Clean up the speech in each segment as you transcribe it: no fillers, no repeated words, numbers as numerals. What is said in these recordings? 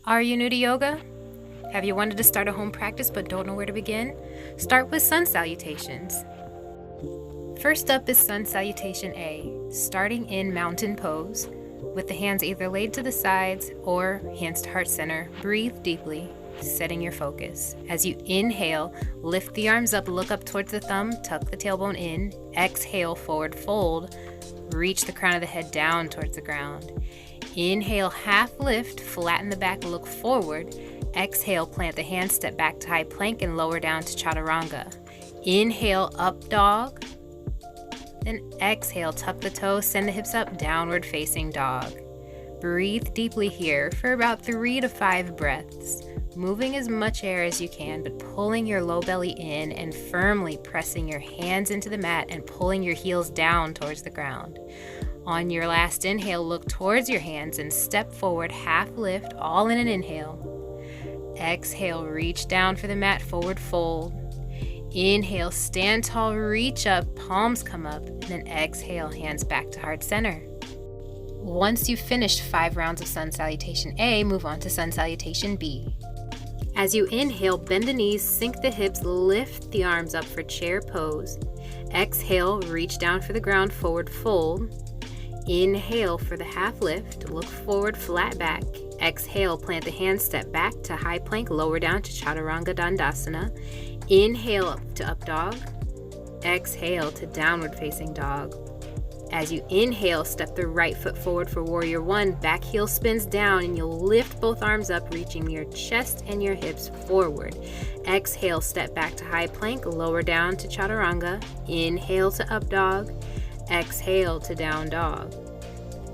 Are you new to yoga? Have you wanted to start a home practice but don't know where to begin? Start with sun salutations. First up is sun salutation A, starting in mountain pose, with the hands either laid to the sides or hands to heart center. Breathe deeply, setting your focus. As you inhale, lift the arms up, look up towards the thumb, tuck the tailbone in. Exhale, forward fold, reach the crown of the head down towards the ground. Inhale, half lift, flatten the back, look forward. Exhale, plant the hands, step back to high plank and lower down to chaturanga. Inhale, up dog. Then exhale, tuck the toes, send the hips up, downward facing dog. Breathe deeply here for about 3 to 5 breaths, moving as much air as you can, but pulling your low belly in and firmly pressing your hands into the mat and pulling your heels down towards the ground. On your last inhale, look towards your hands and step forward, half lift, all in an inhale. Exhale, reach down for the mat, forward fold. Inhale, stand tall, reach up, palms come up, and then exhale, hands back to heart center. Once you've finished 5 rounds of sun salutation A, move on to sun salutation B. As you inhale, bend the knees, sink the hips, lift the arms up for chair pose. Exhale, reach down for the ground, forward fold. Inhale for the half lift, look forward, flat back. Exhale, plant the hands, step back to high plank, lower down to chaturanga dandasana. Inhale up to up dog. Exhale to downward facing dog. As you inhale, step the right foot forward for warrior 1. Back heel spins down and you'll lift both arms up, reaching your chest and your hips forward. Exhale, step back to high plank, lower down to chaturanga. Inhale to up dog. Exhale to down dog.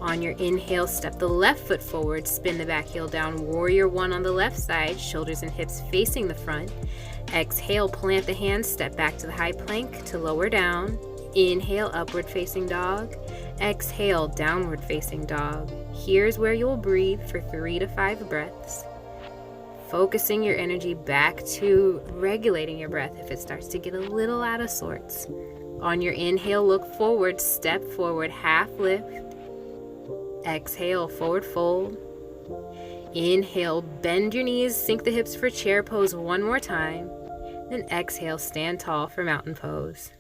On your inhale, step the left foot forward, spin the back heel down, warrior 1 on the left side, shoulders and hips facing the front. Exhale, plant the hands, step back to the high plank to lower down. Inhale, upward facing dog. Exhale, downward facing dog. Here's where you'll breathe for 3 to 5 breaths. Focusing your energy back to regulating your breath if it starts to get a little out of sorts. On your inhale, look forward, step forward, half lift. Exhale, forward fold. Inhale, bend your knees, sink the hips for chair pose one more time. Then exhale, stand tall for mountain pose.